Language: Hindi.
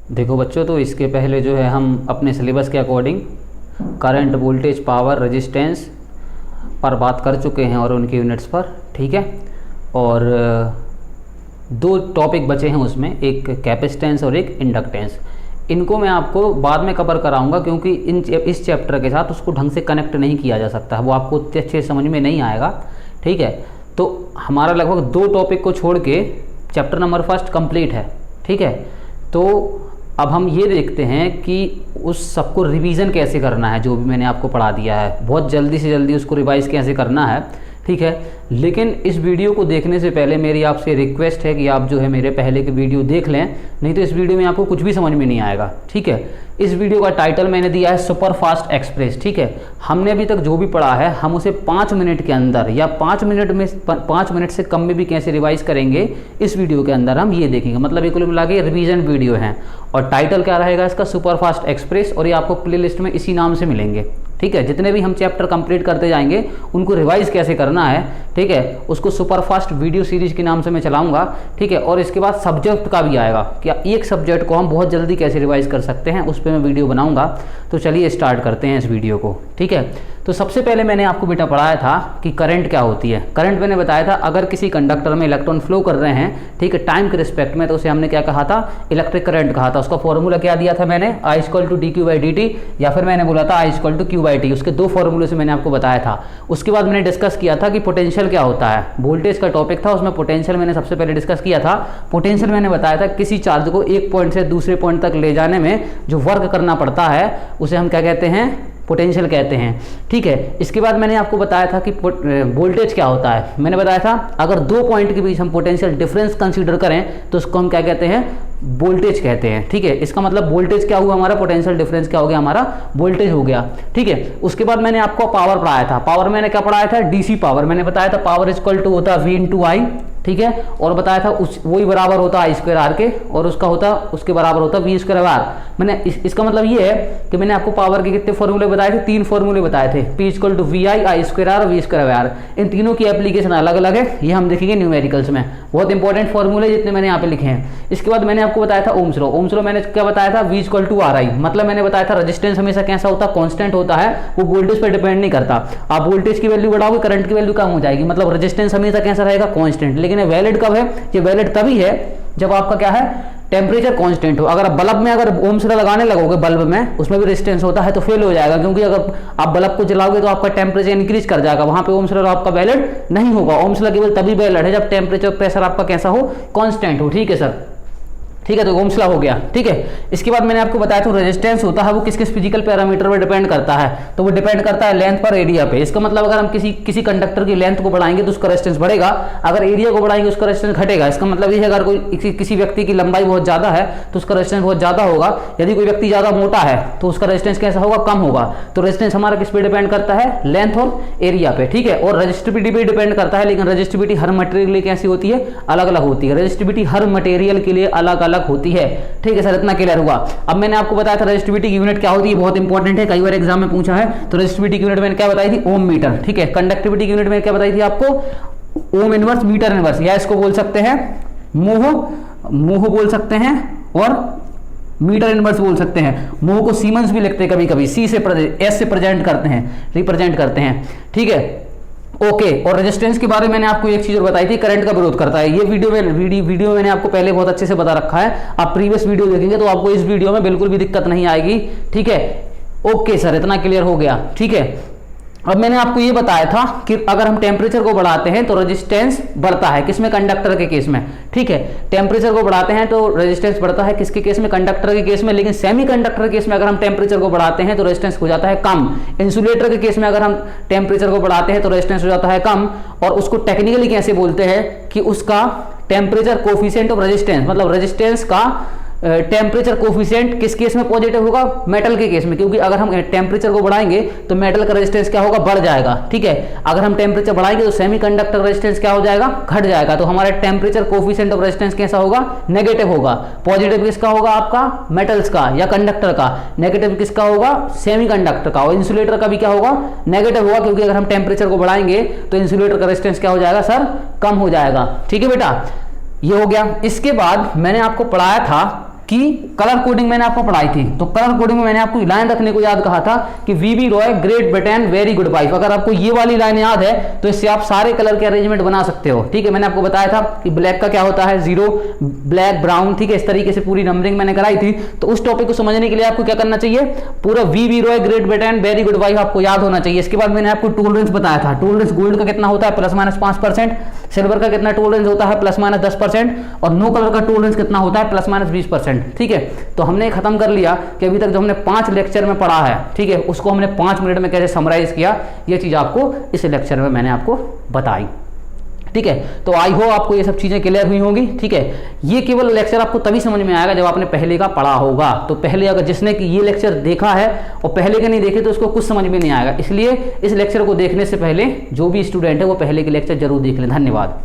देखो बच्चों, तो इसके पहले जो है हम अपने सिलेबस के according current, voltage, power, resistance पर बात कर चुके हैं और उनकी यूनिट्स पर, ठीक है। और दो टॉपिक बचे हैं उसमें, एक कैपेसिटेंस और एक इंडक्टेंस। इनको मैं आपको बाद में कवर कराऊंगा क्योंकि इस चैप्टर के साथ उसको ढंग से कनेक्ट नहीं किया जा सकता, वो आपको उतने अच्छे समझ में नहीं आएगा, ठीक है। तो हमारा लगभग दो टॉपिक को छोड़ के चैप्टर नंबर फर्स्ट कंप्लीट है, ठीक है। तो अब हम ये देखते हैं कि उस सबको रिवीजन कैसे करना है, जो भी मैंने आपको पढ़ा दिया है, बहुत जल्दी से जल्दी उसको रिवाइज कैसे करना है, ठीक है। लेकिन इस वीडियो को देखने से पहले मेरी आपसे रिक्वेस्ट है कि आप जो है मेरे पहले के वीडियो देख लें, नहीं तो इस वीडियो में आपको कुछ भी समझ में नहीं आएगा, ठीक है। इस वीडियो का टाइटल मैंने दिया है सुपर फास्ट एक्सप्रेस, ठीक है। हमने अभी तक जो भी पढ़ा है हम उसे 5 मिनट के अंदर या 5 मिनट से कम में भी कैसे रिवाइज करेंगे, इस वीडियो के अंदर हम ये देखेंगे। मतलब ये कुल मिला के रिवीजन वीडियो है और टाइटल क्या रहेगा इसका, सुपर फास्ट एक्सप्रेस, और ये आपको प्लेलिस्ट में इसी नाम से मिलेंगे, ठीक है। जितने भी हम चैप्टर कंप्लीट करते जाएंगे उनको रिवाइज कैसे करना है, ठीक है, उसको सुपर फास्ट वीडियो सीरीज के नाम से मैं चलाऊंगा, ठीक है। और इसके बाद सब्जेक्ट का भी आएगा, क्या एक सब्जेक्ट को हम बहुत जल्दी कैसे रिवाइज कर सकते हैं, उस पर मैं वीडियो बनाऊंगा। तो चलिए स्टार्ट करते हैं इस वीडियो को, ठीक है। तो सबसे पहले मैंने आपको बेटा पढ़ाया था कि करंट क्या होती है। करंट मैंने बताया था, अगर किसी कंडक्टर में इलेक्ट्रॉन फ्लो कर रहे हैं, ठीक है, टाइम के रिस्पेक्ट में, तो उसे हमने क्या कहा था, इलेक्ट्रिक करंट कहा था। उसका फॉर्मूला क्या दिया था मैंने, I = dq/dt, या फिर मैंने बोला था I = q/t। उसके दो फॉर्मूले से मैंने आपको बताया था। उसके बाद मैंने डिस्कस किया था कि पोटेंशियल क्या होता है, वोल्टेज का टॉपिक था, उसमें पोटेंशियल मैंने सबसे पहले डिस्कस किया था। पोटेंशियल मैंने बताया था किसी चार्ज को एक पॉइंट से दूसरे पॉइंट तक ले जाने में जो वर्क करना पड़ता है उसे हम क्या कहते हैं, पोटेंशियल कहते हैं, ठीक है। इसके बाद मैंने आपको बताया था कि वोल्टेज क्या होता है। मैंने बताया था अगर दो पॉइंट के बीच हम पोटेंशियल डिफरेंस कंसीडर करें तो उसको हम क्या कहते हैं, वोल्टेज कहते हैं, ठीक है। इसका मतलब वोल्टेज क्या हुआ हमारा, पोटेंशियल डिफरेंस क्या हो गया हमारा, वोल्टेज हो गया, ठीक है। उसके बाद मैंने आपको पावर पढ़ाया था। पावर मैंने क्या पढ़ाया था, डीसी पावर। मैंने बताया था पावर = होता V × I, ठीक है। और बताया था वही बराबर होता I²R के, और उसका होता उसके बराबर होता V²R। मैंने इसका मतलब ये है कि मैंने आपको पावर के कितने फॉर्मूले बताए थे, 3 फॉर्मूले बताए थे, P = VI, I²R, V²R। इन तीनों की एप्लीकेशन अलग अलग है, ये हम देखेंगे न्यूमेरिकल्स में। बहुत इंपॉर्टेंट फॉर्मूले जितने मैंने यहाँ पे लिखे हैं। इसके बाद मैंने आपको बताया था ओम्स लॉ। ओम्स लॉ मैंने क्या बताया था, V = RI। मतलब मैंने बताया था रेजिस्टेंस हमेशा कैसा होता है, कांस्टेंट होता है, वो वोल्टेज पर डिपेंड नहीं करता। आप वोल्टेज की वैल्यू बढ़ाओगे करंट की वैल्यू कम हो जाएगी, मतलब रेजिस्टेंस हमेशा कैसा रहेगा, कांस्टेंट। लेकिन ये वैलिड कब है, ये वैलिड तभी है जब आपका क्या है, टेम्परेचर कांस्टेंट हो। अगर बल्ब में अगर ओम्स लॉ लगाने लगोगे, बल्ब में उसमें भी रेजिस्टेंस होता है, तो फेल हो जाएगा, क्योंकि अगर आप बल्ब को जलाओगे तो आपका टेम्परेचर इंक्रीज कर जाएगा, वहां पे ओम्स लॉ आपका वैलिड नहीं होगा। ओम्स लॉ केवल तभी वैलिड है जब टेम्परेचर प्रेशर आपका कैसा हो, कांस्टेंट हो, ठीक है सर, ठीक है। तो ओम्स लॉ हो गया, ठीक है। इसके बाद मैंने आपको बताया था रेजिस्टेंस होता है वो किस किस फिजिकल पैरामीटर पर डिपेंड करता है, तो वो डिपेंड करता है लेंथ पर, एरिया पे। इसका मतलब अगर हम किसी कंडक्टर की लेंथ को बढ़ाएंगे तो उसका रेजिस्टेंस बढ़ेगा, अगर एरिया को बढ़ाएंगे उसका रेजिस्टेंस घटेगा। इसका मतलब ये है अगर कोई किसी व्यक्ति की लंबाई बहुत ज्यादा है तो उसका रेजिस्टेंस बहुत ज्यादा होगा, यदि कोई व्यक्ति ज्यादा मोटा है तो उसका रेजिस्टेंस कैसा होगा, कम होगा। तो रेजिस्टेंस हमारा किस पे डिपेंड करता है, लेंथ और एरिया पे, ठीक है। और रेजिस्टिविटी पे डिपेंड करता है, लेकिन रेजिस्टिविटी हर मटेरियल के लिए कैसी होती है, अलग अलग होती है। रेजिस्टिविटी हर मटेरियल के लिए अलग अलग होती है, ठीक है सर, इतना क्लियर हुआ। अब मैंने आपको बताया था रेजिस्टिविटी की यूनिट क्या होती है, बहुत इंपॉर्टेंट है, कई बार एग्जाम में पूछा है। तो रेजिस्टिविटी की यूनिट मैंने क्या बताई थी, ओम मीटर, ठीक है। कंडक्टिविटी की यूनिट मैंने क्या बताई थी आपको, ओम इनवर्स, मीटर इनवर्स, या इसको बोल सकते हैं मोह बोल सकते हैं, और मीटर इनवर्स बोल सकते हैं। मोह को सीमेंस भी लिखते हैं कभी कभी, S से रिप्रेजेंट करते हैं, ठीक है, ओके। और रेजिस्टेंस के बारे में मैंने आपको एक चीज और बताई थी, करंट का विरोध करता है। ये वीडियो में मैंने आपको पहले बहुत अच्छे से बता रखा है, आप प्रीवियस वीडियो देखेंगे तो आपको इस वीडियो में बिल्कुल भी दिक्कत नहीं आएगी, ठीक है। ओके सर, इतना क्लियर हो गया, ठीक है। अब मैंने आपको ये बताया था कि अगर हम टेम्परेचर को बढ़ाते हैं तो रेजिस्टेंस बढ़ता है, किसमें, कंडक्टर के केस में, ठीक है। टेम्परेचर को बढ़ाते हैं तो रेजिस्टेंस बढ़ता है, किसके केस में, कंडक्टर के केस में। लेकिन सेमी कंडक्टर के केस में अगर हम टेम्परेचर को बढ़ाते हैं तो रेजिस्टेंस हो जाता है कम। इंसुलेटर के केस में अगर हम टेम्परेचर को बढ़ाते हैं तो रेजिस्टेंस हो जाता है कम। और उसको टेक्निकली कैसे बोलते हैं कि उसका टेम्परेचर कोफिशिएंट ऑफ रेजिस्टेंस, मतलब रेजिस्टेंस का टेम्परेचर कोफिशिएंट किस केस में पॉजिटिव होगा, मेटल के केस में, क्योंकि अगर हम टेम्परेचर को बढ़ाएंगे तो मेटल का रेजिस्टेंस क्या होगा, बढ़ जाएगा, ठीक है। अगर हम टेम्परेचर बढ़ाएंगे तो सेमीकंडक्टर रेजिस्टेंस क्या हो जाएगा, घट जाएगा। तो हमारा टेम्परेचर कोफिशिएंट ऑफ रेजिस्टेंस कैसा होगा, नेगेटिव होगा। पॉजिटिव किसका होगा, आपका मेटल्स का या कंडक्टर का, नेगेटिव किसका होगा, सेमीकंडक्टर का। और इंसुलेटर का भी क्या होगा, नेगेटिव होगा, क्योंकि अगर हम टेम्परेचर को बढ़ाएंगे तो इंसुलेटर का रेजिस्टेंस क्या हो जाएगा सर, कम हो जाएगा, ठीक है बेटा। ये हो गया। इसके बाद मैंने आपको पढ़ाया था कि कलर कोडिंग मैंने आपको पढ़ाई थी, तो कलर कोडिंग में मैंने आपको लाइन रखने को याद कहा था कि VB Roy Great Britain very good wife. अगर आपको ये वाली लाइन याद है तो इससे आप सारे कलर के अरेंजमेंट बना सकते हो। ठीक है, मैंने आपको बताया था कि ब्लैक का क्या होता है 0, ब्लैक ब्राउन, ठीक है, इस तरीके से पूरी नंबरिंग मैंने कराई थी। तो उस टॉपिक को समझने के लिए आपको क्या करना चाहिए, पूरा VB Roy Great Britain very good wife आपको याद होना चाहिए। इसके बाद मैंने आपको टॉलरेंस बताया था, टॉलरेंस गोल्ड का कितना होता है ±5%, सिल्वर का कितना टॉलरेंस होता है ±10%, और नो कलर का टॉलरेंस कितना होता है ±20%। ठीक है, तो हमने खत्म कर लिया कि अभी तक जो हमने 5 लेक्चर में पढ़ा है, ठीक है, उसको हमने 5 मिनट में कैसे समराइज किया, ये चीज आपको इस लेक्चर में मैंने आपको बताई। ठीक है, तो आई होप आपको ये सब चीजें क्लियर हुई होंगी। ठीक है, ये केवल लेक्चर आपको तभी समझ में आएगा जब आपने पहले का पढ़ा होगा। तो पहले अगर जिसने कि ये लेक्चर देखा है और पहले के नहीं देखे तो उसको कुछ समझ में नहीं आएगा। इसलिए इस लेक्चर को देखने से पहले जो भी स्टूडेंट है वो पहले के लेक्चर जरूर देख लें। धन्यवाद।